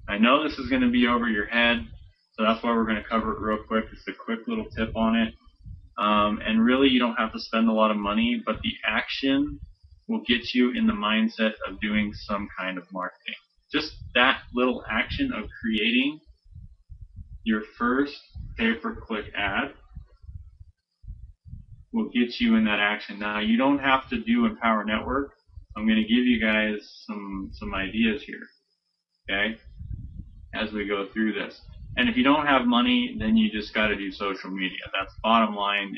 I know this is going to be over your head, so that's why we're going to cover it real quick. Just a quick little tip on it. And really, you don't have to spend a lot of money, but the action will get you in the mindset of doing some kind of marketing. Just that little action of creating your first pay-per-click ad will get you in that action. Now, you don't have to do Empower Network. I'm going to give you guys some ideas here, okay, as we go through this. And if you don't have money, then you just got to do social media. That's bottom line.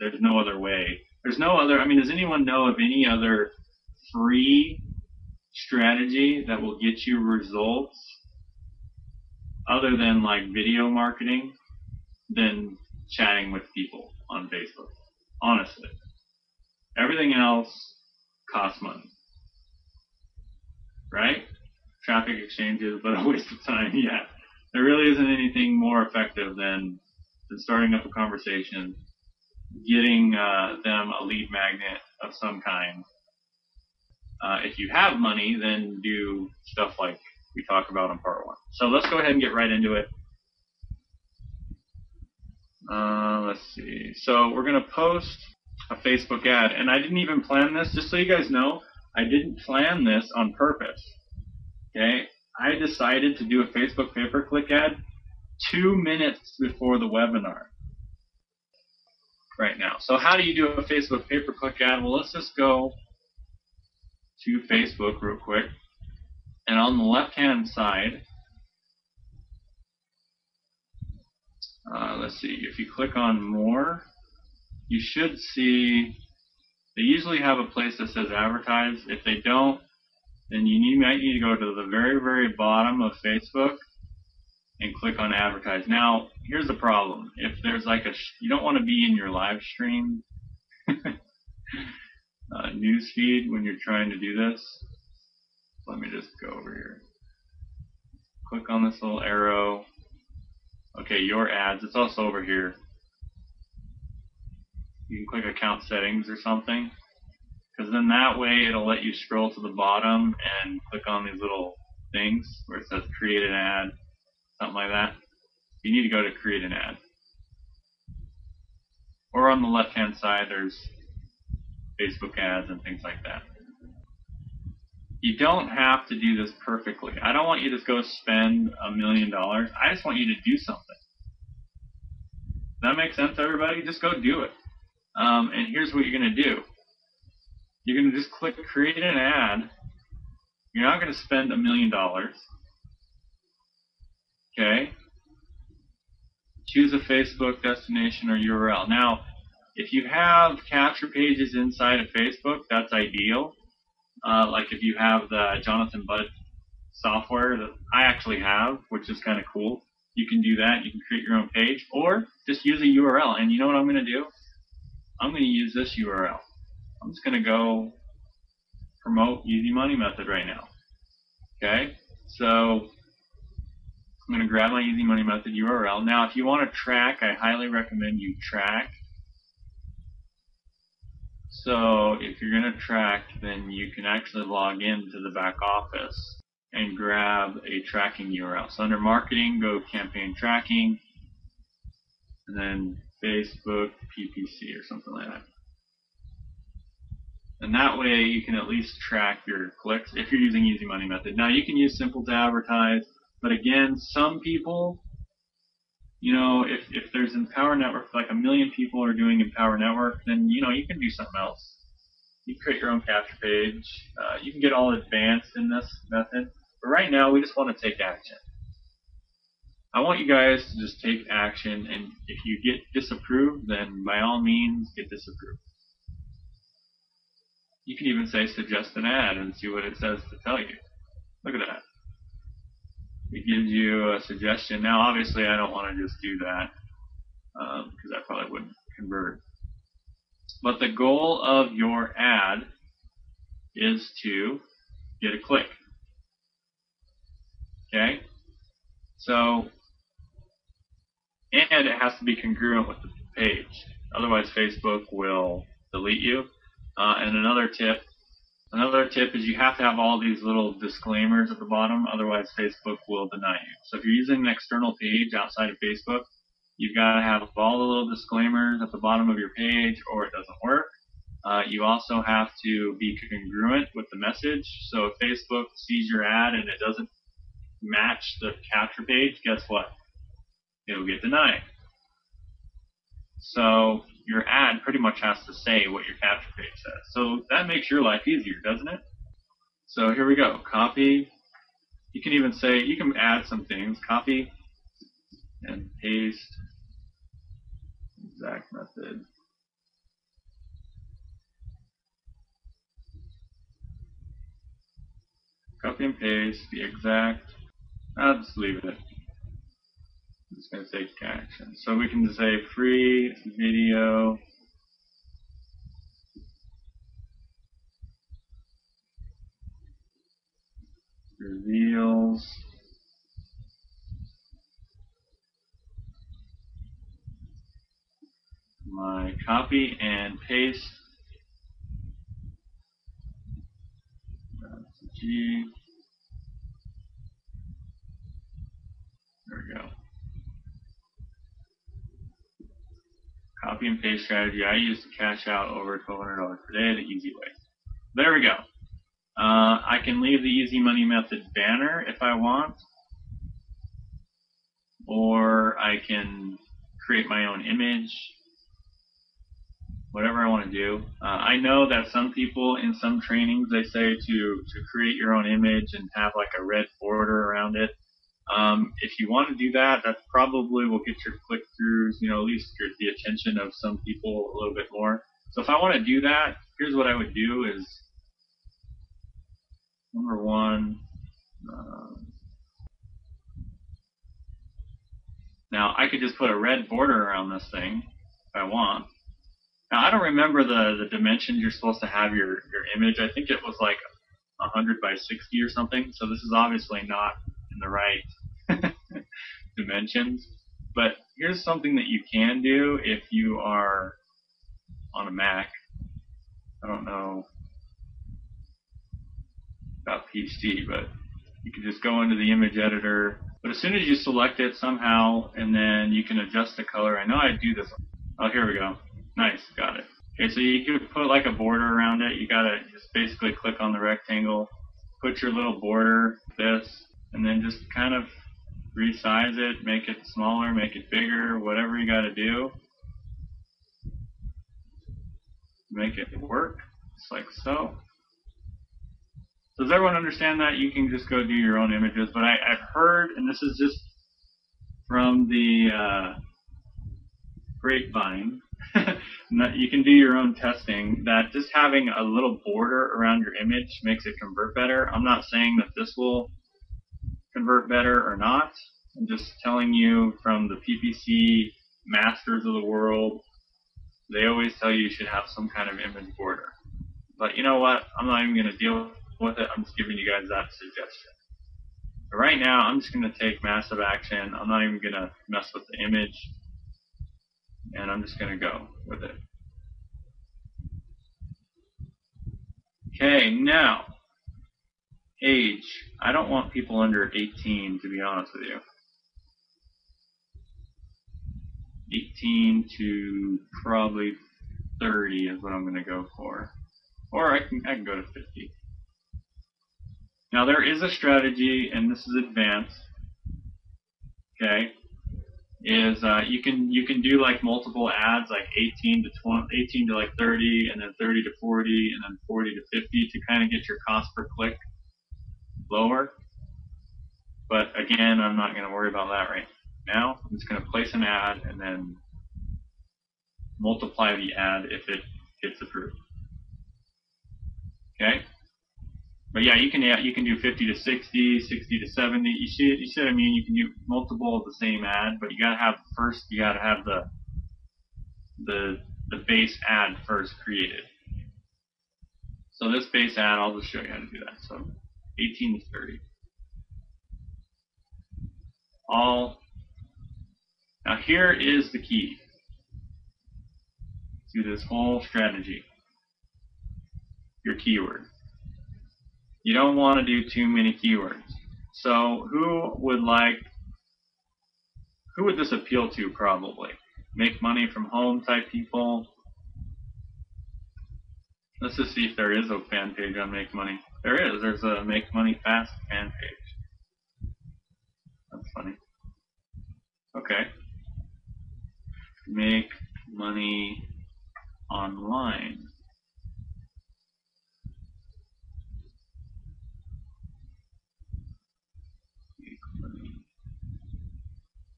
There's no other way. There's no other, I mean, does anyone know of any other free strategy that will get you results other than like video marketing than chatting with people on Facebook? Honestly. Everything else costs money. Right? Traffic exchanges, but a waste of time. Yeah. There really isn't anything more effective than starting up a conversation, getting them a lead magnet of some kind. If you have money, then do stuff like we talk about in part one. So let's go ahead and get right into it. Let's see. So we're going to post a Facebook ad, and I didn't even plan this. Just so you guys know, I didn't plan this on purpose. Okay? I decided to do a Facebook pay-per-click ad 2 minutes before the webinar right now. So how do you do a Facebook pay-per-click ad? Well, let's just go to Facebook real quick. And on the left-hand side, let's see, if you click on More, you should see, they usually have a place that says Advertise. If they don't, then you might need to go to the very, very bottom of Facebook and click on Advertise. Now, here's the problem. If there's like you don't want to be in your live stream news feed when you're trying to do this. Let me just go over here. Click on this little arrow. Okay, your ads. It's also over here. You can click account settings or something, because then that way it'll let you scroll to the bottom and click on these little things where it says create an ad, something like that. You need to go to create an ad. Or on the left hand side there's Facebook ads and things like that. You don't have to do this perfectly. I don't want you to go spend $1 million. I just want you to do something. Does that make sense, everybody? Just go do it. And here's what you're going to do. You're going to just click create an ad. You're not going to spend $1 million. Okay? Choose a Facebook destination or URL. Now, if you have capture pages inside of Facebook, that's ideal. Like if you have the Jonathan Budd software that I actually have, which is kind of cool, you can do that. You can create your own page or just use a URL. And you know what I'm going to do? I'm going to use this URL. I'm just going to go promote Easy Money Method right now. Okay? So I'm going to grab my Easy Money Method URL. Now, if you want to track, I highly recommend you track. So if you're going to track, then you can actually log into the back office and grab a tracking URL. So under marketing, go campaign tracking, and then Facebook PPC or something like that. And that way you can at least track your clicks if you're using Easy Money Method. Now you can use Simple to Advertise, but again, some people, you know, if there's Empower Network, like 1 million people are doing Empower Network, then you know you can do something else. You create your own capture page. You can get all advanced in this method, but right now we just want to take action. I want you guys to just take action, and if you get disapproved, then by all means get disapproved. You can even say suggest an ad and see what it says to tell you. Look at that. It gives you a suggestion. Now, obviously, I don't want to just do that because that probably wouldn't convert. But the goal of your ad is to get a click. Okay? So, and it has to be congruent with the page. Otherwise, Facebook will delete you. And another tip, Another tip is you have to have all these little disclaimers at the bottom, otherwise Facebook will deny you. So if you're using an external page outside of Facebook, you've got to have all the little disclaimers at the bottom of your page or it doesn't work. You also have to be congruent with the message. So if Facebook sees your ad and it doesn't match the capture page, guess what? It'll get denied. So your ad pretty much has to say what your capture page says. So that makes your life easier, doesn't it? So here we go. Copy. You can even say, you can add some things. Copy and paste. Exact method. Copy and paste the exact. I'll just leave it. I'm just going to take action. So we can say free video reveals my copy and paste G. There we go. Copy and paste strategy I use to cash out over $1,200 per day the easy way. There we go. I can leave the easy money method banner if I want, or I can create my own image, whatever I want to do. I know that some people in some trainings, they say to create your own image and have like a red border around it. If you want to do that, that probably will get your click-throughs, at least the attention of some people a little bit more. So if I want to do that, here's what I would do is, number one, now I could just put a red border around this thing if I want. Now I don't remember the dimensions you're supposed to have your image. I think it was like 100 by 60 or something. So this is obviously not in the right dimensions. But here's something that you can do if you are on a Mac. I don't know about PC, but you can just go into the image editor. But as soon as you select it somehow, and then you can adjust the color. I know I do this. Oh, here we go. Nice, got it. Okay, so you could put like a border around it. You gotta just basically click on the rectangle, put your little border, this, and then just kind of resize it, make it smaller, make it bigger, whatever you gotta do. Make it work, just like so. Does everyone understand that? You can just go do your own images, but I've heard, and this is just from the grapevine, you can do your own testing, that just having a little border around your image makes it convert better. I'm not saying that this will convert better or not. I'm just telling you from the PPC masters of the world, they always tell you should have some kind of image border. But you know what? I'm not even going to deal with it. I'm just giving you guys that suggestion. But right now, I'm just going to take massive action. I'm not even going to mess with the image. And I'm just going to go with it. Okay, now, age. I don't want people under 18, to be honest with you. 18 to probably 30 is what I'm going to go for. Or I can go to 50. Now there is a strategy, and this is advanced. Okay, is you can do like multiple ads, like 18 to 20, 18 to like 30, and then 30 to 40, and then 40 to 50 to kind of get your cost per click lower. But again, I'm not going to worry about that right now. I'm just going to place an ad and then multiply the ad if it gets approved. Okay. But yeah, you can do 50 to 60, 60 to 70. You see what I mean? You can do multiple of the same ad, but you gotta have the base ad first created. So this base ad, I'll just show you how to do that. So 18 to 30. Now here is the key to this whole strategy. Your keyword. You don't want to do too many keywords. So who would this appeal to probably? Make money from home type people. Let's just see if there is a fan page on Make Money. There is. There's a Make Money Fast fan page. That's funny. Okay. Make money online. Make money.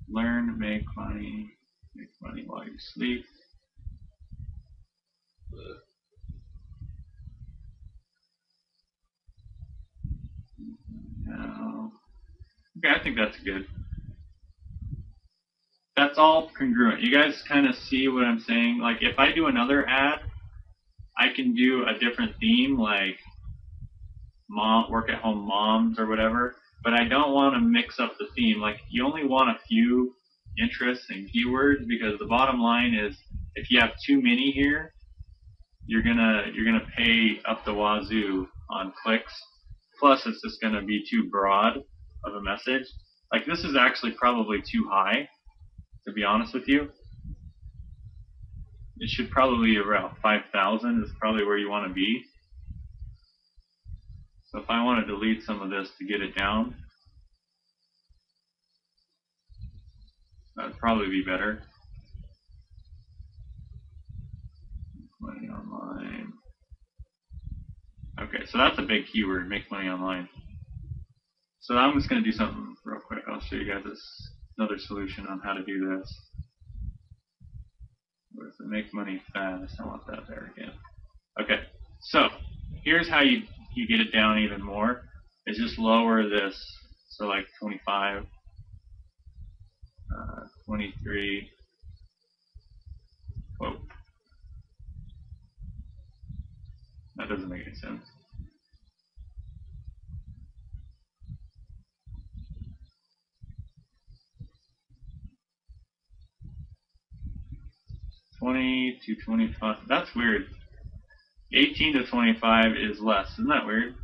Learn, make money while you sleep. No. Okay, I think that's good. That's all congruent. You guys kind of see what I'm saying? Like, if I do another ad, I can do a different theme, like work at home moms or whatever, but I don't want to mix up the theme. Like, you only want a few interests and keywords, because the bottom line is, if you have too many here, you're gonna pay up the wazoo on clicks. Plus, it's just gonna be too broad of a message. Like, this is actually probably too high, to be honest with you. It should probably be around 5,000 is probably where you want to be. So if I want to delete some of this to get it down, that'd probably be better. Money online. Okay, so that's a big keyword, make money online. So I'm just going to do something real quick. I'll show you guys another solution on how to do this. Where's the make money fast? I want that there again. Okay, so here's how you get it down even more. Is just lower this, so like 25, 23. Whoa. That doesn't make any sense. $20 to $25. That's weird. 18 to 25 is less. Isn't that weird?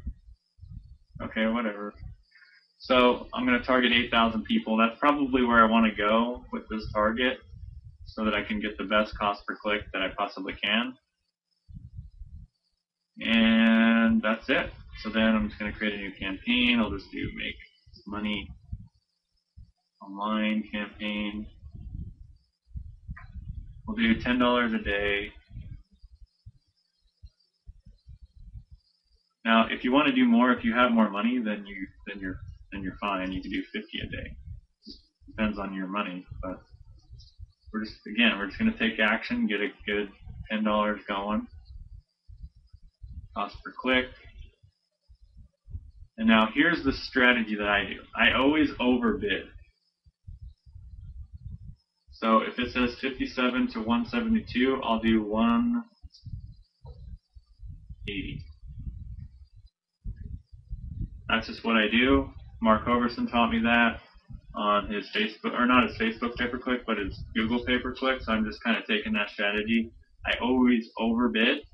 Okay, whatever. So I'm going to target 8,000 people. That's probably where I want to go with this target, so that I can get the best cost per click that I possibly can. And that's it. So then I'm just going to create a new campaign. I'll just do make money online campaign. We'll do $10 a day. Now, if you want to do more, if you have more money, then you're fine. You can do 50 a day. Depends on your money, but we're just going to take action, get a good $10 going. Cost per click. And now here's the strategy that I do. I always overbid. So if it says 57 to 172, I'll do 180. That's just what I do. Mark Overson taught me that on his Facebook, or not his Facebook pay-per-click, but his Google pay-per-click. So I'm just kind of taking that strategy. I always overbid,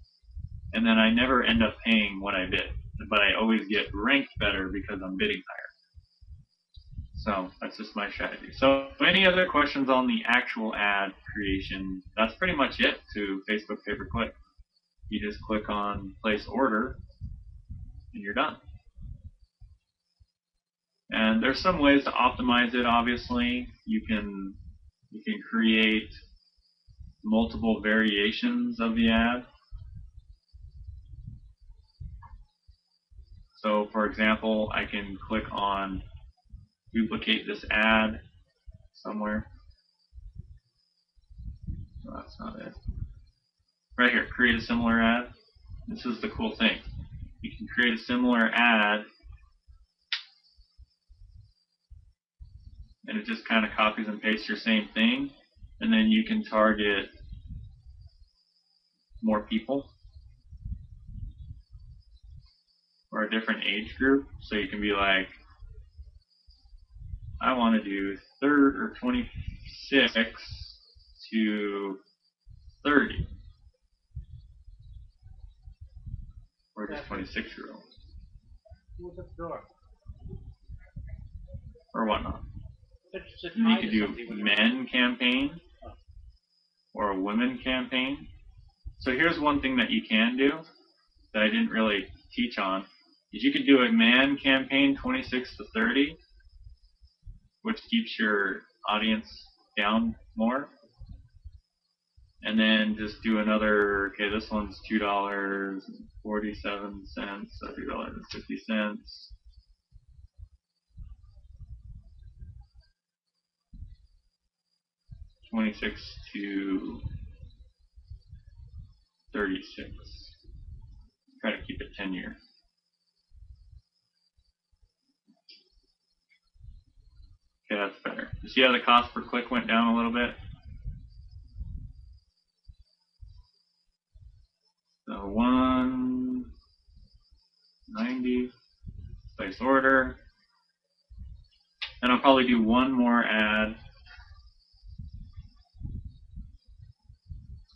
and then I never end up paying what I bid, but I always get ranked better because I'm bidding higher. So that's just my strategy. So any other questions on the actual ad creation? That's pretty much it to Facebook pay-per-click. You just click on place order, and you're done. And there's some ways to optimize it. Obviously, you can create multiple variations of the ad. So, for example, I can click on duplicate this ad somewhere. No, that's not it. Right here, create a similar ad. This is the cool thing. You can create a similar ad, and it just kind of copies and pastes your same thing, and then you can target more people or a different age group. So you can be like, I want to do 26 to 30, or just 26-year-olds. or whatnot. You could do men campaign or a women campaign. So here's one thing that you can do that I didn't really teach on, is you could do a man campaign 26 to 30, which keeps your audience down more. And then just do another, okay, this one's $2.47, so $2.50. 26 to 36. Try to keep it 10-year. Okay, that's better. You see how the cost per click went down a little bit? So 190, place order. And I'll probably do one more ad.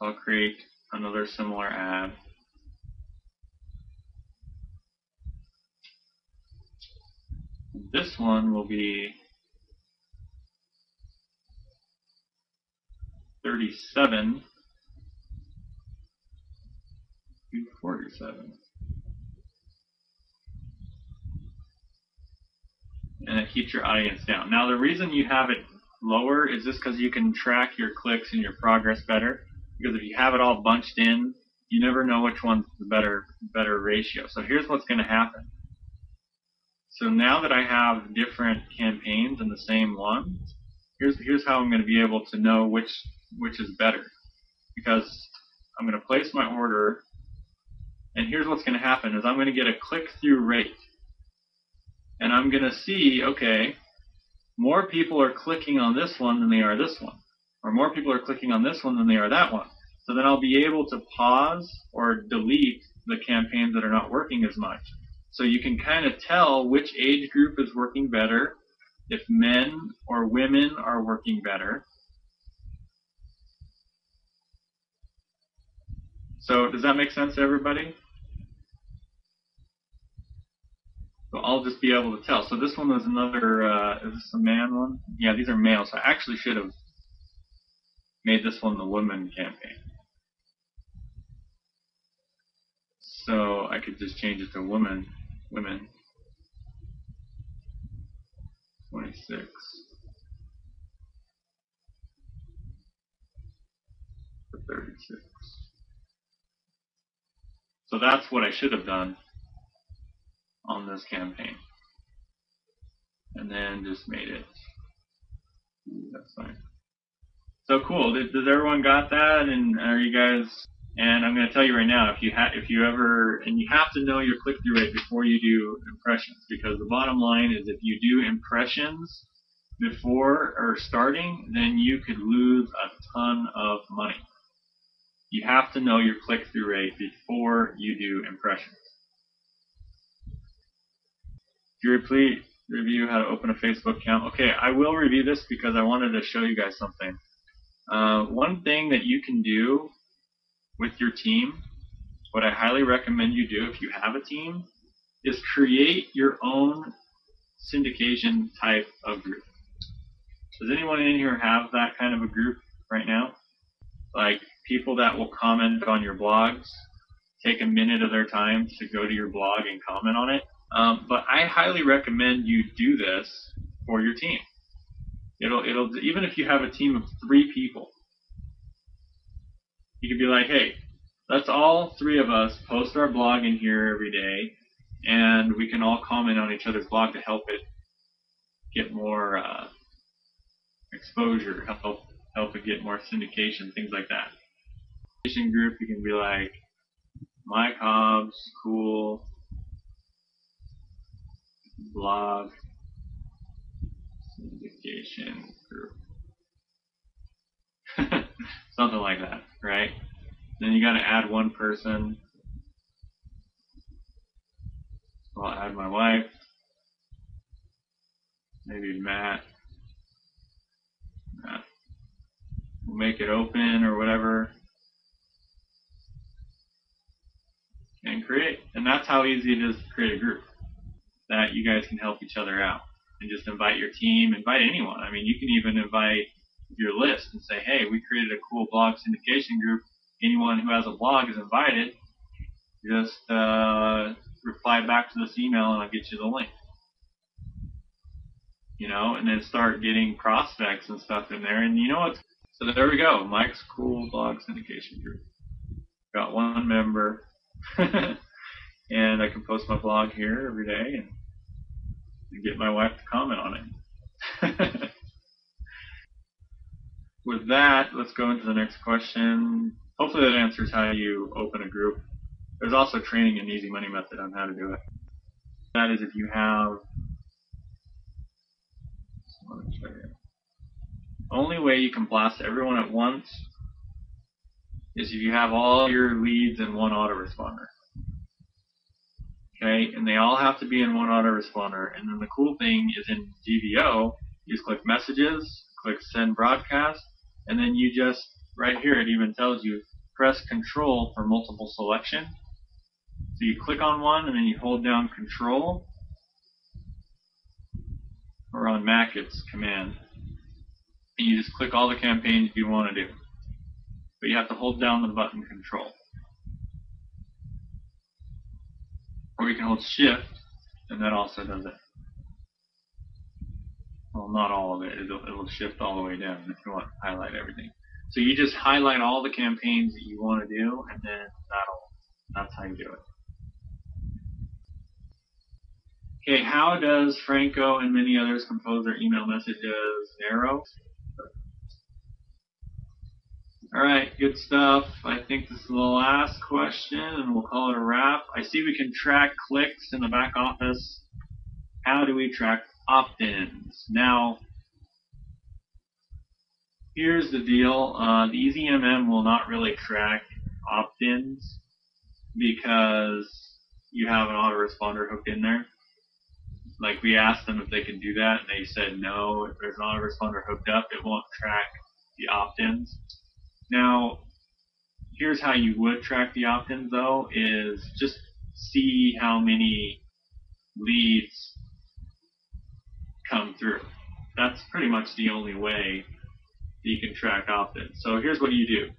I'll create another similar ad. This one will be 37 to 47. And it keeps your audience down. Now the reason you have it lower is just because you can track your clicks and your progress better. Because if you have it all bunched in, you never know which one's the better ratio. So here's what's going to happen. So now that I have different campaigns in the same one, here's how I'm going to be able to know which is better. Because I'm going to place my order, and here's what's going to happen is I'm going to get a click-through rate. And I'm going to see, okay, more people are clicking on this one than they are this one. Or more people are clicking on this one than they are that one. So then I'll be able to pause or delete the campaigns that are not working as much. So you can kind of tell which age group is working better, if men or women are working better. So does that make sense to everybody? So I'll just be able to tell. So this one was another, is this a man one? Yeah, these are males. So I actually should have made this one the women campaign. So I could just change it to women. 26 to 36. So that's what I should have done on this campaign. And then just made it. That's fine. So cool. Does everyone got that? And are you guys? And I'm going to tell you right now, if you ever, and you have to know your click-through rate before you do impressions, because the bottom line is if you do impressions before or starting, then you could lose a ton of money. You have to know your click-through rate before you do impressions. Do you please review how to open a Facebook account? Okay, I will review this because I wanted to show you guys something. One thing that you can do with your team, what I highly recommend you do if you have a team, is create your own syndication type of group. Does anyone in here have that kind of a group right now? Like people that will comment on your blogs, take a minute of their time to go to your blog and comment on it. But I highly recommend you do this for your team. It'll even if you have a team of 3 people, you could be like, hey, let's all 3 of us post our blog in here every day, and we can all comment on each other's blog to help it get more exposure, help it get more syndication, things like that. Group, you can be like, Mike Hobbs, cool blog syndication group. Something like that, right? Then you got to add one person. So I'll add my wife, maybe Matt. We'll make it open or whatever, and create. And that's how easy it is to create a group. that you guys can help each other out. And just invite your team, invite anyone. I mean, you can even invite your list and say, hey, we created a cool blog syndication group. Anyone who has a blog is invited. Just reply back to this email and I'll get you the link. You know, and then start getting prospects and stuff in there. And you know what? So there we go. Mike's cool blog syndication group. Got one member. And I can post my blog here every day and get my wife to comment on it. With that, let's go into the next question. Hopefully that answers how you open a group. There's also training an easy money method on how to do it. That is if you have, only way you can blast everyone at once is if you have all your leads in one autoresponder. Okay, and they all have to be in one autoresponder. And then the cool thing is in GVO, you just click messages, click send broadcast, and then you just, right here it even tells you, press control for multiple selection. So you click on one and then you hold down control, or on Mac it's command, and you just click all the campaigns you want to do. But you have to hold down the button control. Or you can hold shift, and that also does it. Well, not all of it. It'll shift all the way down if you want to highlight everything. So you just highlight all the campaigns that you want to do, and then that's how you do it. Okay, how does Franco and many others compose their email messages narrow? All right, good stuff. I think this is the last question, and we'll call it a wrap. I see we can track clicks in the back office. How do we track opt-ins? Now, here's the deal. The EasyMM will not really track opt-ins because you have an autoresponder hooked in there. Like, we asked them if they can do that, and they said no. If there's an autoresponder hooked up, it won't track the opt-ins. Now, here's how you would track the opt-ins, though, is just see how many leads come through. That's pretty much the only way that you can track opt-ins. So here's what you do.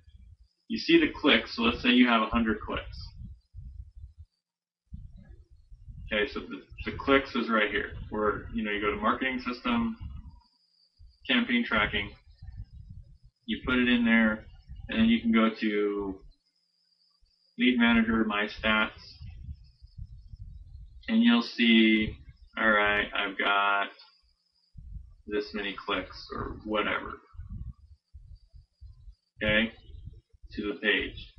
You see the clicks, so let's say you have 100 clicks. Okay, so the clicks is right here, where you go to marketing system, campaign tracking, you put it in there, and then you can go to lead manager, my stats, and you'll see, all right, I've got this many clicks or whatever, okay, to the page.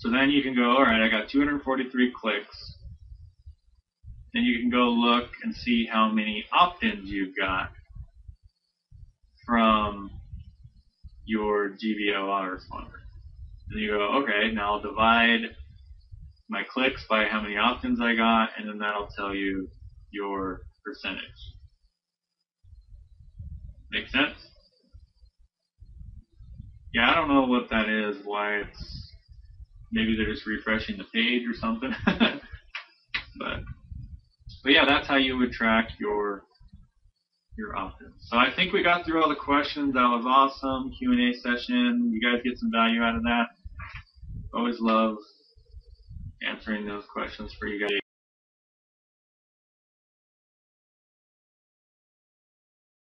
So then you can go, all right, I got 243 clicks. Then you can go look and see how many opt-ins you've got from your GVO autoresponder. And you go, okay, now I'll divide my clicks by how many opt-ins I got, and then that'll tell you your percentage. Make sense? Yeah, I don't know what that is, why it's, maybe they're just refreshing the page or something. But yeah, that's how you would track your opt-ins. So I think we got through all the questions. That was awesome. Q&A session. You guys get some value out of that. Always love answering those questions for you guys.